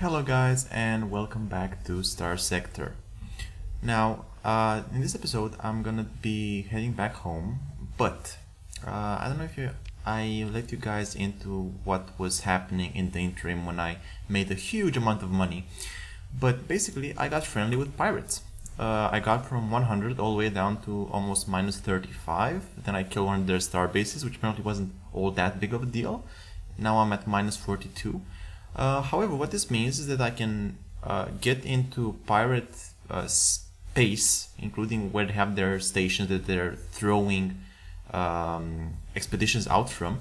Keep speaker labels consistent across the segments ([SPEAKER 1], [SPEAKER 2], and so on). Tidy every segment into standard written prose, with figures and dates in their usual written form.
[SPEAKER 1] Hello guys and welcome back to Starsector. Now, in this episode I'm gonna be heading back home, but I don't know if I let you guys into what was happening in the interim when I made a huge amount of money. But basically I got friendly with pirates. I got from 100 all the way down to almost minus 35. Then I killed one of their star bases, which apparently wasn't all that big of a deal. Now I'm at minus 42. However, what this means is that I can get into pirate space, including where they have their stations that they're throwing expeditions out from,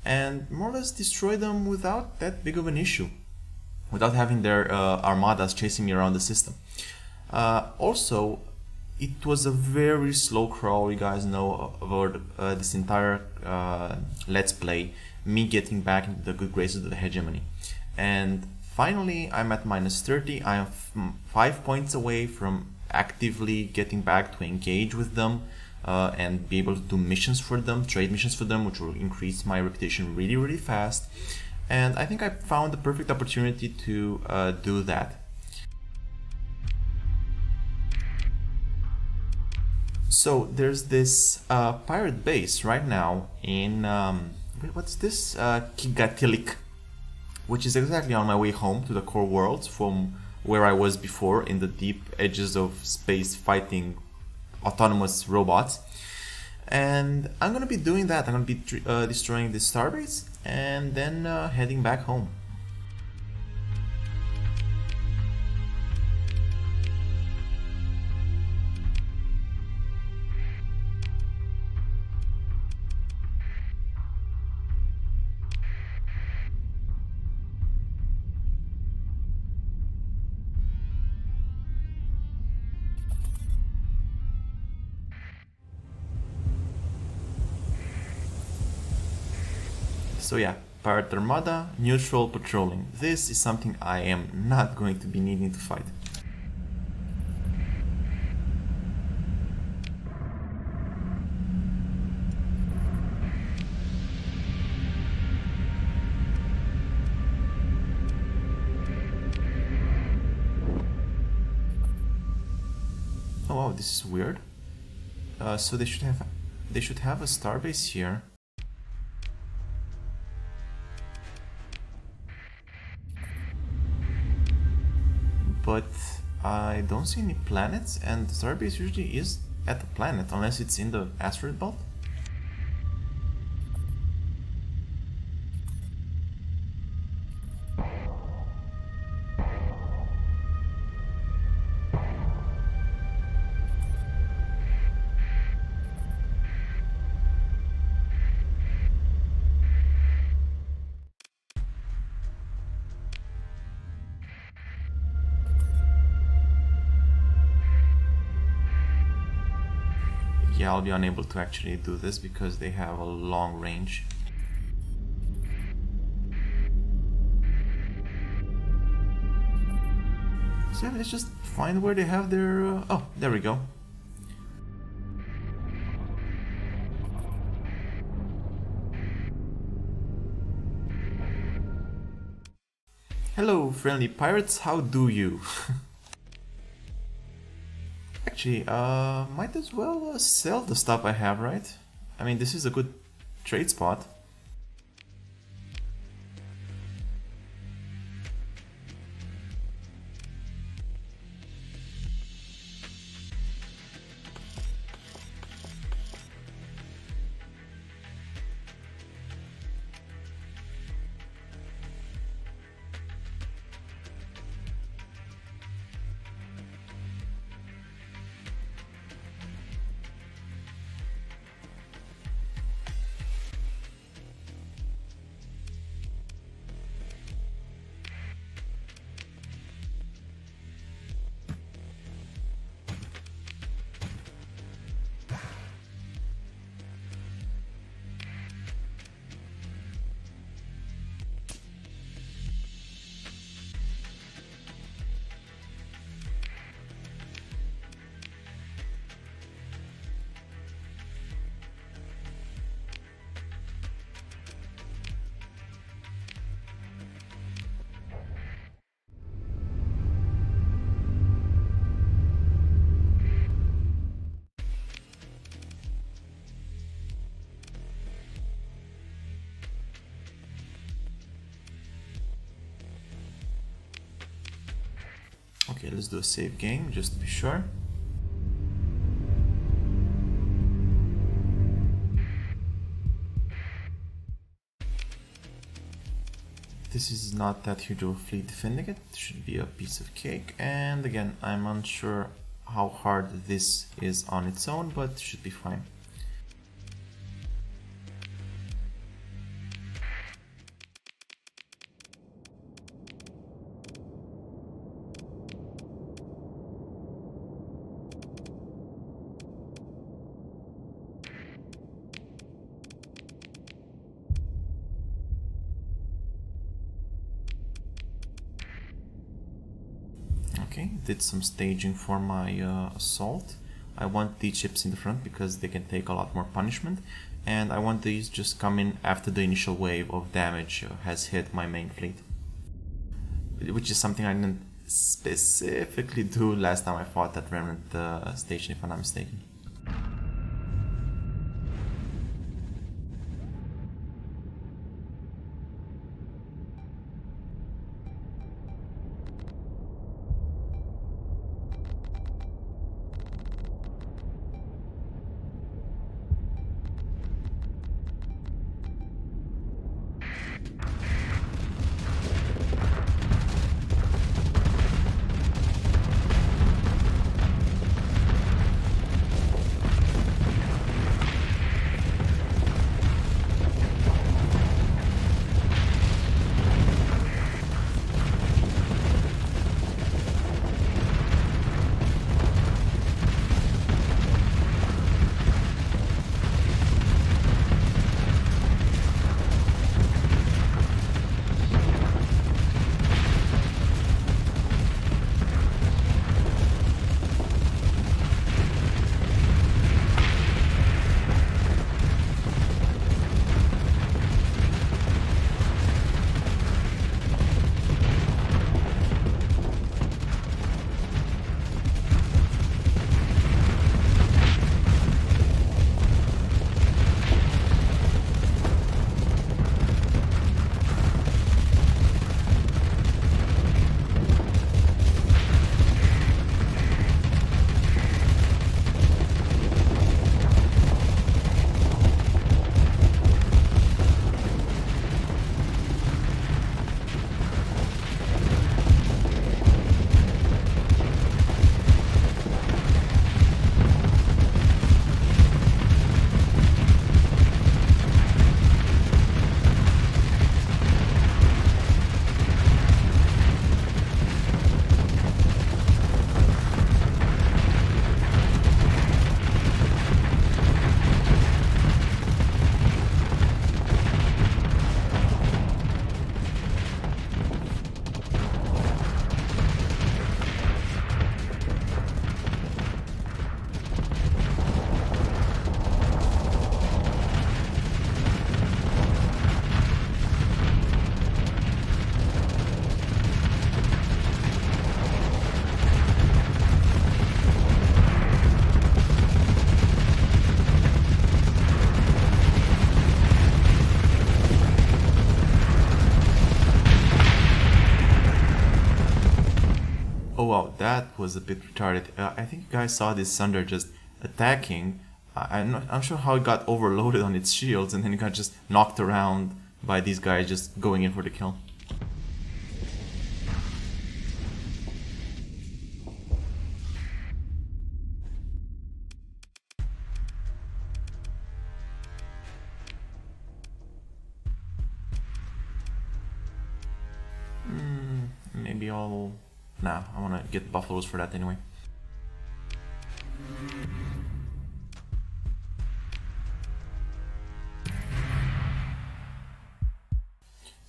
[SPEAKER 1] and more or less destroy them without that big of an issue, without having their armadas chasing me around the system. Also, it was a very slow crawl, you guys know, over this entire Let's Play, me getting back into the good graces of the Hegemony. And finally, I'm at minus 30. I am 5 points away from actively getting back to engage with them and be able to do missions for them, trade missions for them, which will increase my reputation really fast. And I think I found the perfect opportunity to do that. So there's this pirate base right now in what's this? Kigatilik, which is exactly on my way home to the core worlds from where I was before, in the deep edges of space fighting autonomous robots. And I'm gonna be doing that. I'm gonna be destroying this starbase and then heading back home. So yeah, Pirate Armada, neutral patrolling. This is something I am not going to be needing to fight. Oh wow, this is weird. So they should have a starbase here. But I don't see any planets, and the starbase usually is at the planet, unless it's in the asteroid belt. Yeah, I'll be unable to actually do this because they have a long range. So yeah, let's just find where they have their... oh, there we go. Hello, friendly pirates, how do you? Actually, might as well sell the stuff I have, right? I mean, this is a good trade spot. let's do a save game just to be sure. This is not that huge of a fleet defending it. It should be a piece of cake. And again, I'm unsure how hard this is on its own, but should be fine. Okay, did some staging for my assault. I want the chips in the front because they can take a lot more punishment, and I want these just come in after the initial wave of damage has hit my main fleet, which is something I didn't specifically do last time I fought that remnant station, if I'm not mistaken. Oh wow, that was a bit retarded. I think you guys saw this Sunder just attacking. I'm not sure how it got overloaded on its shields and then it got just knocked around by these guys just going in for the kill. Maybe I'll... Nah, I want to get buffaloes for that anyway.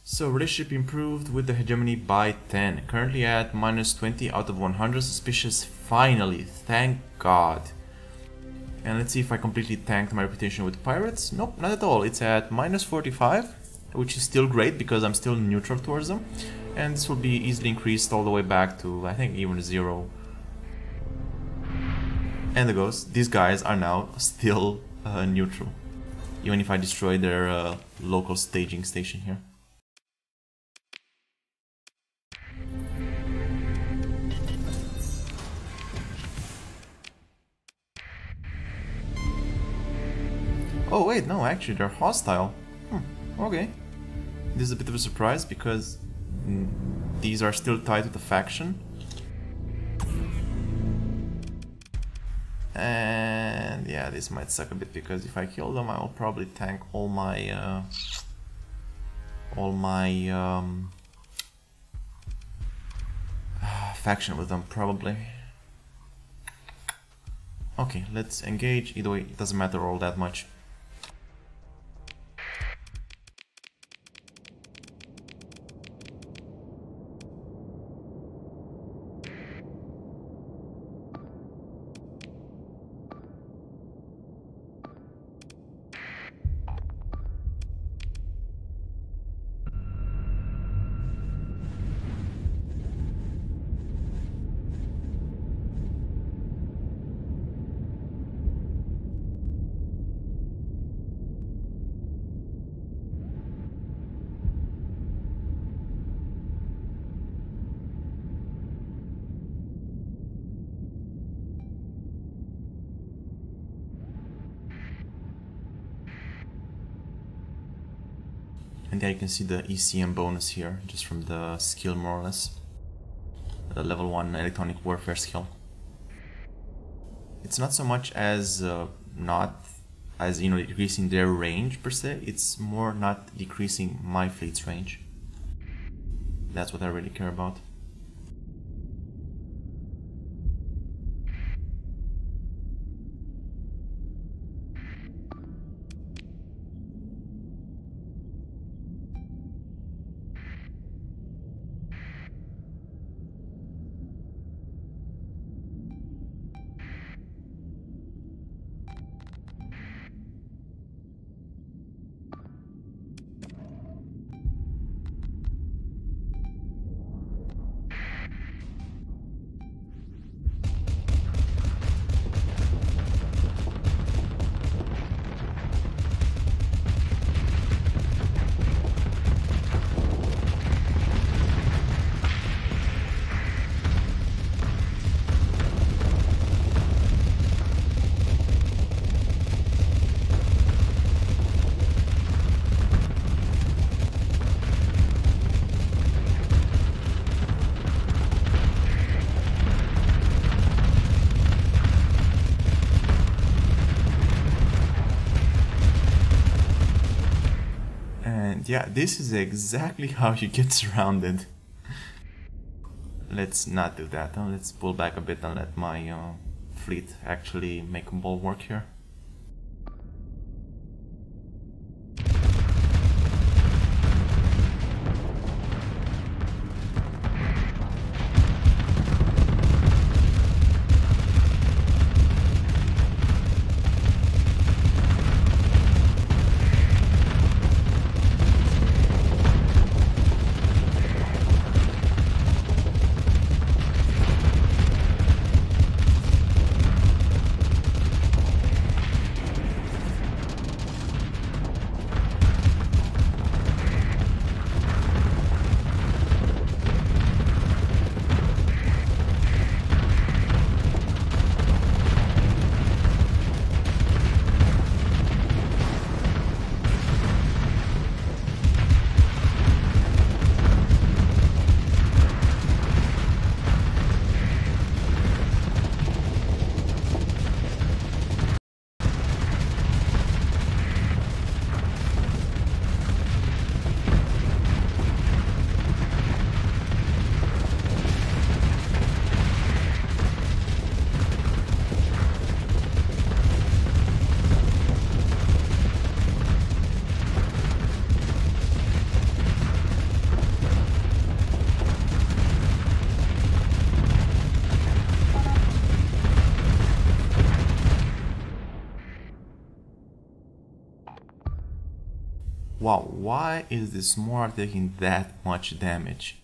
[SPEAKER 1] So relationship improved with the Hegemony by 10. Currently at -20 out of 100. Suspicious finally, thank God. And let's see if I completely tanked my reputation with pirates. Nope, not at all. It's at -45, which is still great because I'm still neutral towards them. And this will be easily increased all the way back to, I think, even 0. And there goes. These guys are now still neutral, even if I destroy their local staging station here. Oh wait, no, actually they're hostile. Okay. This is a bit of a surprise because these are still tied to the faction. And yeah, this might suck a bit because if I kill them, I will probably tank all my faction with them, probably. Okay, let's engage. Either way, it doesn't matter all that much. And there you can see the ECM bonus here, just from the skill more or less. The level 1 electronic warfare skill. It's not so much as decreasing their range per se, it's more not decreasing my fleet's range. That's what I really care about. Yeah, this is exactly how you get surrounded. Let's not do that. Let's pull back a bit and let my fleet actually make a bulwark here. Wow, why is the Smart taking that much damage?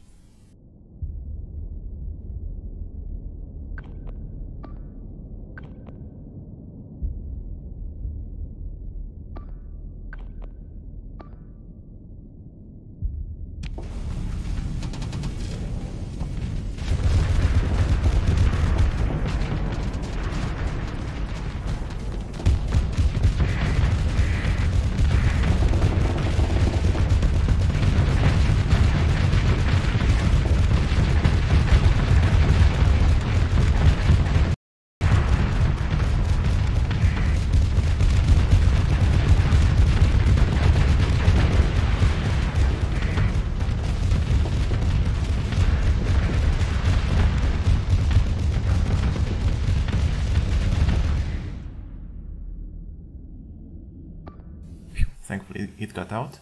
[SPEAKER 1] that out.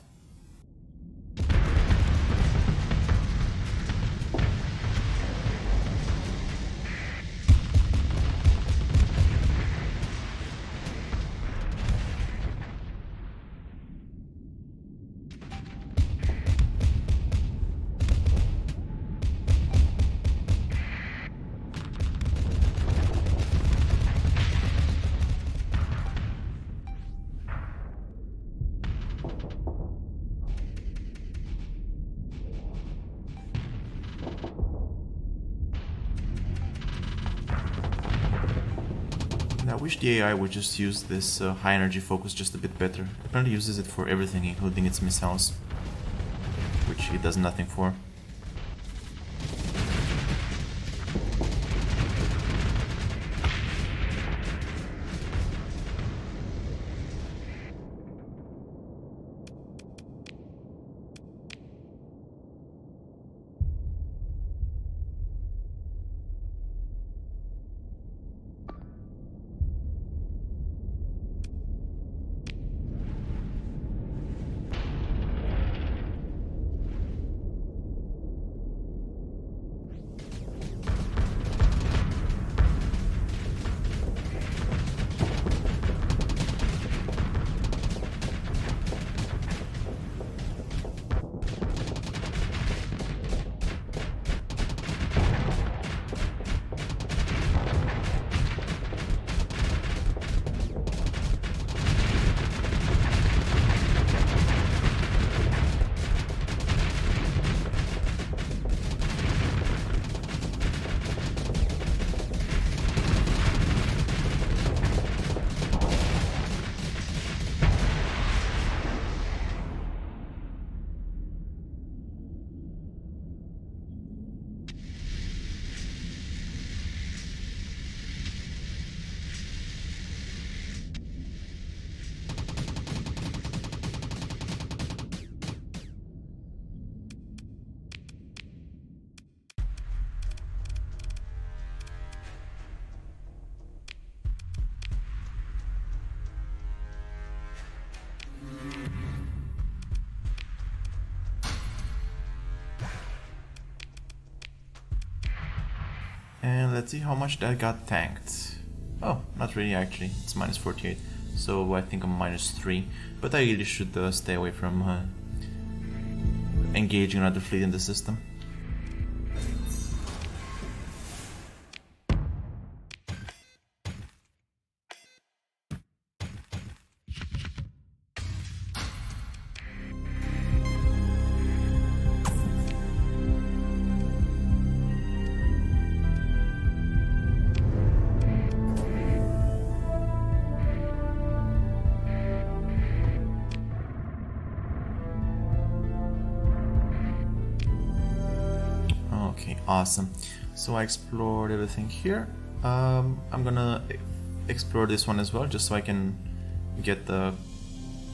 [SPEAKER 1] I wish the AI would just use this high energy focus just a bit better. It apparently uses it for everything, including its missiles, which it does nothing for. And let's see how much that got tanked. Oh, not really actually, it's minus 48. So I think I'm minus 3. But I really should stay away from engaging another fleet in the system. Okay, awesome. So I explored everything here. I'm gonna explore this one as well, just so I can get the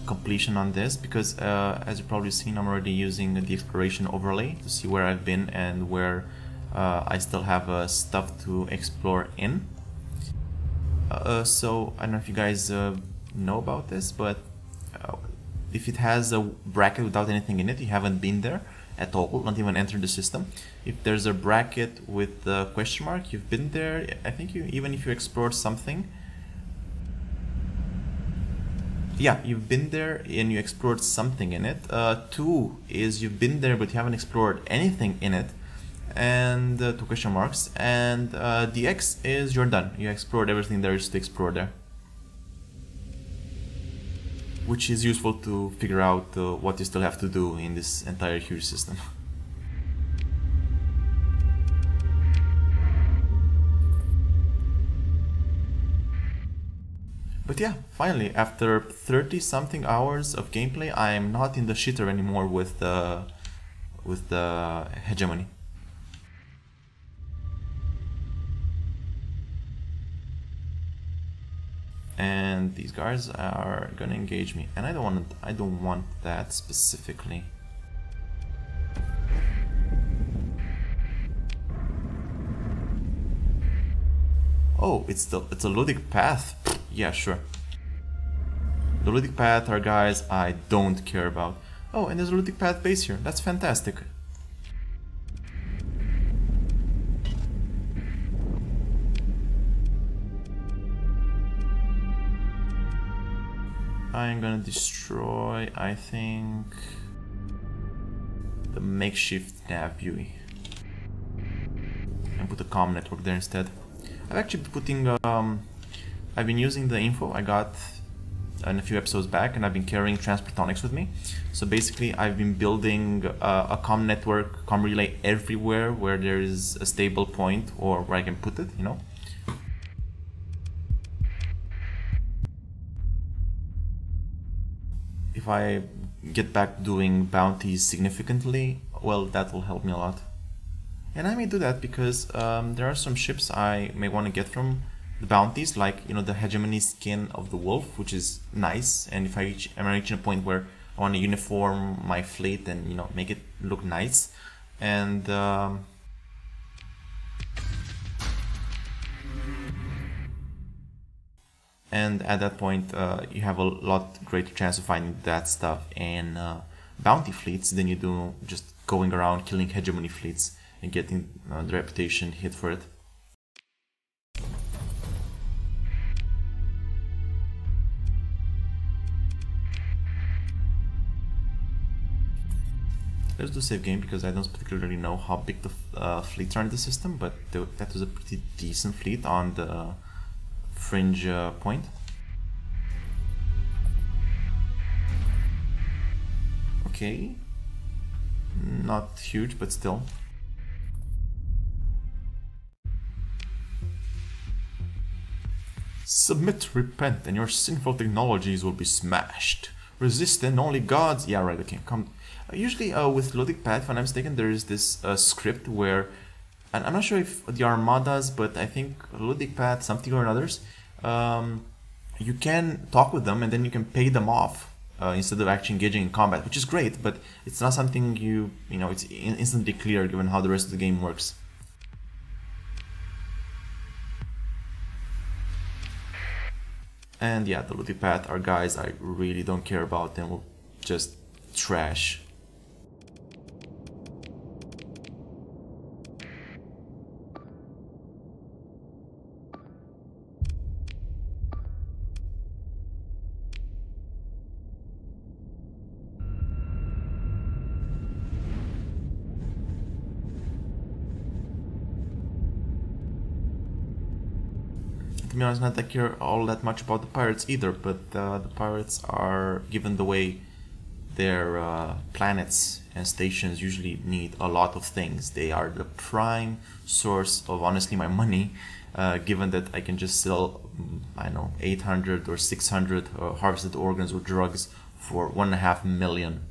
[SPEAKER 1] completion on this, because as you've probably seen, I'm already using the exploration overlay to see where I've been and where I still have stuff to explore in. So I don't know if you guys know about this, but if it has a bracket without anything in it, you haven't been there at all, not even entered the system. If there's a bracket with the question mark, you've been there. I think even if you explored something, yeah, you've been there and you explored something in it. 2 is you've been there but you haven't explored anything in it, and 2 question marks. And the X is you're done. You explored everything there is to explore there, which is useful to figure out what you still have to do in this entire huge system. But yeah, finally, after 30 something hours of gameplay, I am not in the shitter anymore with the Hegemony. And these guys are gonna engage me, and I don't want that specifically. Oh, it's a ludic path. Yeah, sure. The looting path are guys I don't care about. Oh, and there's a looting path base here. That's fantastic. I'm gonna destroy, I think, the makeshift nav buoy and put a comm network there instead. I've actually been putting, I've been using the info I got in a few episodes back, and I've been carrying Transportonics with me. So basically I've been building a comm network, comm relay everywhere where there is a stable point or where I can put it, you know. If I get back doing bounties significantly, well, that will help me a lot. And I may do that because there are some ships I may want to get from the bounties, like, you know, the Hegemony skin of the wolf, which is nice. And if I'm reaching a point where I want to uniform my fleet and, you know, make it look nice. And at that point, you have a lot greater chance of finding that stuff in bounty fleets than you do just going around killing Hegemony fleets and getting the reputation hit for it. Let's do save game because I don't particularly know how big the fleets are in the system, but that was a pretty decent fleet on the fringe point. Okay, not huge, but still. Submit, repent, and your sinful technologies will be smashed. Resist and only gods. Yeah, right. Okay, come. Usually, with Logic Path, if I'm not mistaken, there is this script where, and I'm not sure if the Armadas, but I think Logic Path, something or others, you can talk with them and then you can pay them off instead of actually engaging in combat, which is great, but it's not something you know, it's instantly clear given how the rest of the game works. And yeah, the Logic Path are guys I really don't care about and will just trash. To be honest, not that I care all that much about the pirates either, but the pirates are, given the way their planets and stations usually need a lot of things, they are the prime source of, honestly, my money, given that I can just sell, I don't know, 800 or 600 harvested organs or drugs for 1.5 million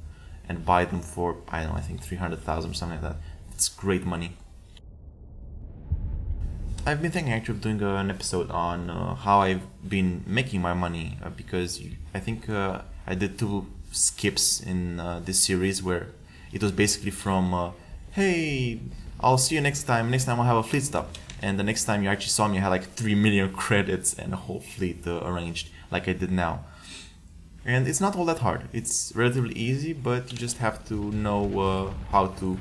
[SPEAKER 1] and buy them for, I don't know, I think 300,000 or something like that. It's great money. I've been thinking actually of doing an episode on how I've been making my money because I think I did 2 skips in this series where it was basically from hey, I'll see you next time I'll have a fleet stop, and the next time you actually saw me I had like 3 million credits and a whole fleet arranged like I did now. And it's not all that hard, it's relatively easy, but you just have to know how to,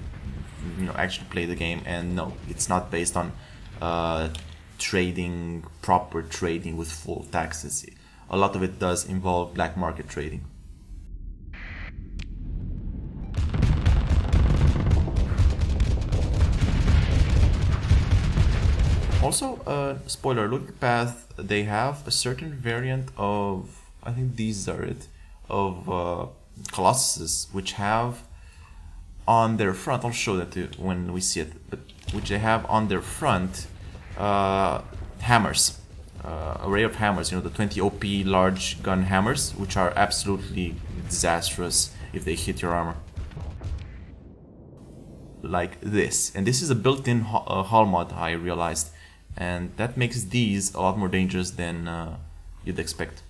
[SPEAKER 1] you know, actually play the game. And no, it's not based on trading, proper trading with full taxes. A lot of it does involve black market trading. Also, spoiler, Logic Path, they have a certain variant of, I think these are it, of Colossuses, which have on their front, I'll show that to you when we see it, but which they have on their front hammers, array of hammers, you know, the 20 OP large gun hammers, which are absolutely disastrous if they hit your armor. Like this. And this is a built-in hull mod, I realized, and that makes these a lot more dangerous than you'd expect.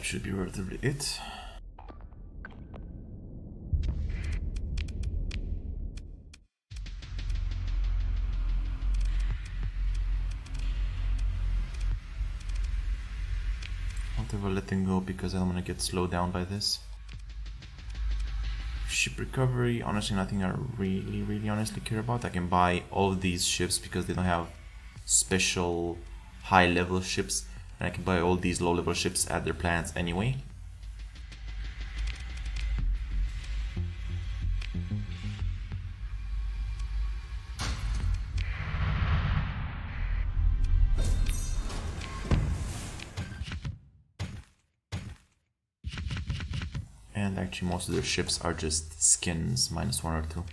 [SPEAKER 1] should be relatively it. I'll never let them go because I don't want to get slowed down by this. Ship recovery, honestly nothing I really honestly care about. I can buy all of these ships because they don't have special high level ships, and I can buy all these low level ships at their planets anyway. And actually most of their ships are just skins, -1 or 2.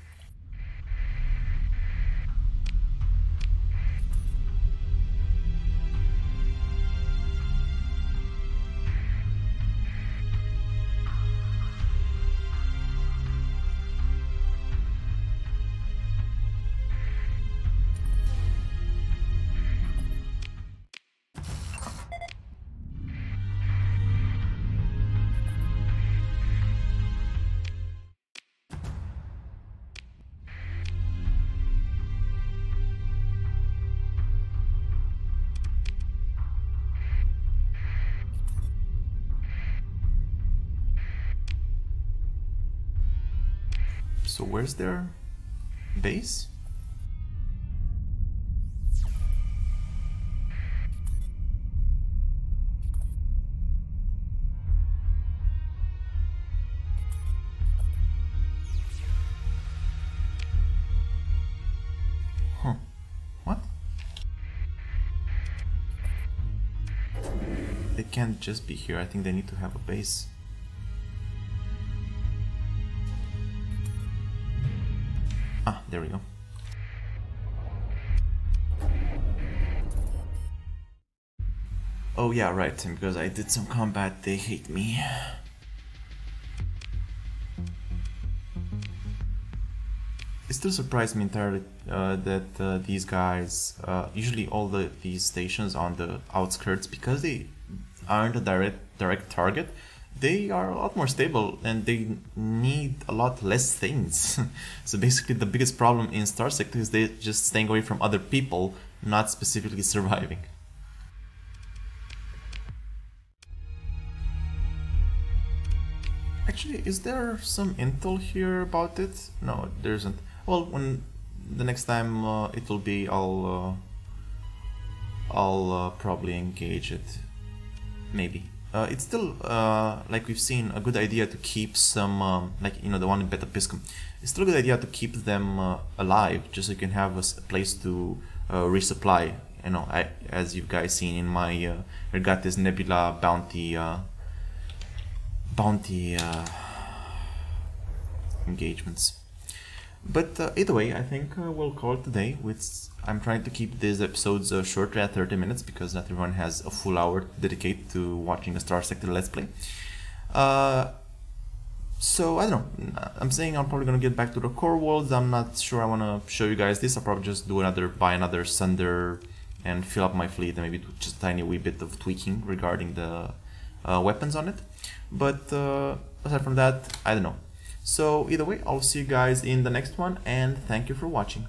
[SPEAKER 1] So where's their base? Huh. What? They can't just be here. I think they need to have a base. Ah, there we go. Oh yeah, right, because I did some combat, they hate me. It still surprised me entirely that these guys, usually all these stations on the outskirts, because they aren't a direct target, they are a lot more stable and they need a lot less things. So basically the biggest problem in Starsector is they just staying away from other people, not specifically surviving. Actually, is there some intel here about it? No, there isn't. Well, when the next time it will be, I'll probably engage it. Maybe. It's still, like we've seen, a good idea to keep some, like, you know, the one in Beta Piscum. It's still a good idea to keep them alive, just so you can have a place to resupply. You know, as you guys seen in my Regates Nebula bounty engagements. But either way, I think we'll call it today. I'm trying to keep these episodes shorter at 30 minutes because not everyone has a full hour to dedicate to watching a Starsector Let's Play. So I don't know. I'm saying I'm probably gonna get back to the core worlds. I'm not sure I want to show you guys this. I'll probably just buy another Sunder and fill up my fleet and maybe do just a tiny wee bit of tweaking regarding the weapons on it. But aside from that, I don't know. So either way, I'll see you guys in the next one, and thank you for watching.